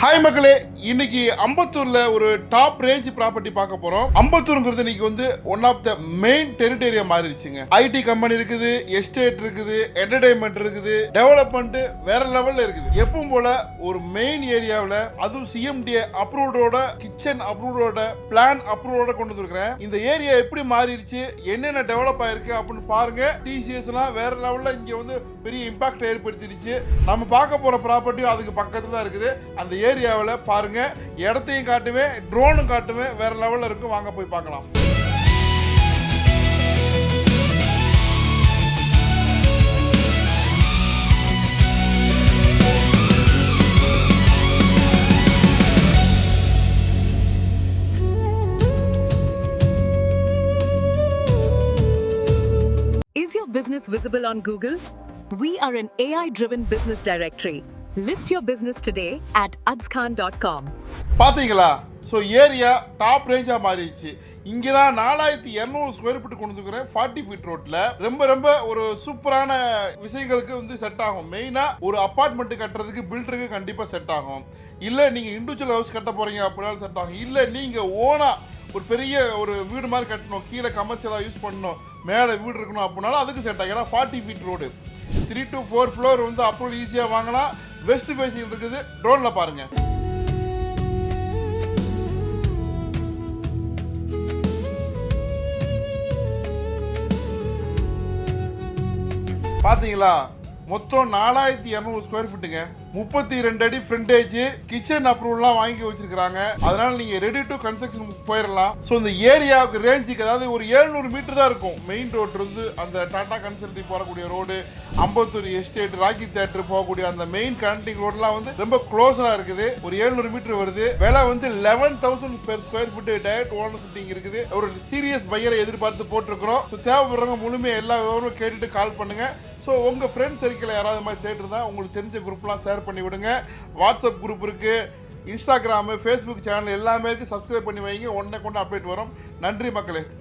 Hi மக்களே, இன்னைக்கு அம்பத்தூர்ல ஒரு டாப் ரேஞ்ச் ப்ராப்பர்ட்டி பார்க்க போறோம். அம்பத்தூர்ங்கிறது இன்னைக்கு வந்து ஒன் ஆஃப் த மெயின் டெரிட்டரியா மாறிடுச்சுங்க. ஐடி கம்பெனி இருக்குது, எஸ்டேட் இருக்குது, என்டர்டைன்மெண்ட் இருக்குது, டெவலப்மெண்ட் வேற லெவல்ல இருக்குது. எப்பவும் போல ஒரு மெயின் ஏரியாவில் அதுவும் சிஎம்டி அப்ரூவ்டோட, கிச்சன் அப்ரூவ்டோட, பிளான் அப்ரூவோட கொண்டு வந்திருக்கிறேன். இந்த ஏரியா எப்படி மாறிடுச்சு, என்னென்ன டெவலப் ஆயிருக்கு அப்படின்னு பாருங்க. டிசிஎஸ்லாம் வேற லெவல்ல இங்க வந்து பெரிய இம்பாக்ட் ஏற்படுத்திடுச்சு. நம்ம பார்க்க போற ப்ராப்பர்ட்டியும் அதுக்கு பக்கத்துல தான் இருக்குது. அந்த ஏரியாவில் பாருங்க, இடத்தையும் காட்டுவேன், ட்ரோனும் காட்டுவேன், வேற லெவல்ல இருக்கும். வாங்க போய் பார்க்கலாம். Is your business visible on Google? We are an AI-driven business directory. List your business today at adzkhan.com. பாத்தீங்களா? ஸோ ஏரியா டாப் ரேஞ்சாக மாறிடுச்சு. இங்கே தான் 4200 ஸ்கொயர் ஃபீட் கொண்டு வந்துக்கிறேன். 40 ஃபீட் ரோட்டில் ரொம்ப ஒரு சூப்பரான விஷயங்களுக்கு வந்து செட் ஆகும். மெயினாக ஒரு அப்பார்ட்மெண்ட் கட்டுறதுக்கு, பில்டருக்கு கண்டிப்பாக செட் ஆகும். இல்லை நீங்கள் இண்டிவிஜுவல் ஹவுஸ் கட்ட போகிறீங்க அப்படின்னாலும் செட் ஆகும். இல்லை நீங்கள் ஓனாக ஒரு பெரிய ஒரு வீடு மாதிரி கட்டணும், கீழே கமர்ஷியலாக யூஸ் பண்ணணும், மேலே வீடு இருக்கணும் அப்படின்னாலும் அதுக்கு செட் ஆகும். ஏன்னா 40 ஃபீட் ரோடு, 3 to 4 ஃப்ளோர் வந்து அப்ரூவல் ஈஸியாக வாங்கலாம். வெஸ்ட் ஃபேசிங் இருக்குது. ட்ரோனில் பாருங்க. பாத்தீங்களா? மொத்தம் 4200 ஸ்கொயர் ஃபீட்டுங்க. 32 அடி ஃப்ரண்டேஜ், கிச்சன் அப்ரூவல்லாம் வாங்கி வச்சிருக்காங்க. அதனால நீங்க ரெடி டு கன்ஸ்ட்ரக்ஷன் போயிடலாம். ஸோ இந்த ஏரியாவுக்கு ரேஞ்சுக்கு, அதாவது ஒரு 700 மீட்டர் தான் இருக்கும். மெயின் ரோடு இருந்து அந்த டாடா கன்சல்டி போகக்கூடிய road, Ambattur estate, Rakki theatre போகக்கூடிய அந்த மெயின் கனெக்டிங் ரோட்லாம் வந்து ரொம்ப க்ளோஸா இருக்குது. ஒரு 700 மீட்டர் வருது. விலை வந்து 11,000 per square feet. Direct owner sitting இருக்குது. ஒரு சீரியஸ் பையரை எதிர்பார்த்து போட்டிருக்கிறோம். ஸோ தேவைப்படுறவங்க முழுமையாக எல்லா விவரமும் கேட்டுட்டு கால் பண்ணுங்க. ஸோ உங்கள் ஃப்ரெண்ட்ஸ் சர்க்கிள் யாராவது மாதிரி தேட்டர் இருந்தால் உங்களுக்கு தெரிஞ்ச குரூப்லாம் ஷேர் பண்ணி விடுங்க. வாட்ஸ்அப் குரூப் இருக்குது, இன்ஸ்டாகிராமு, ஃபேஸ்புக் சேனல் எல்லாமே இருக்குது. சப்ஸ்கிரைப் பண்ணி வைங்க. உடனே கொண்டு அப்டேட் வரும். நன்றி மக்களே.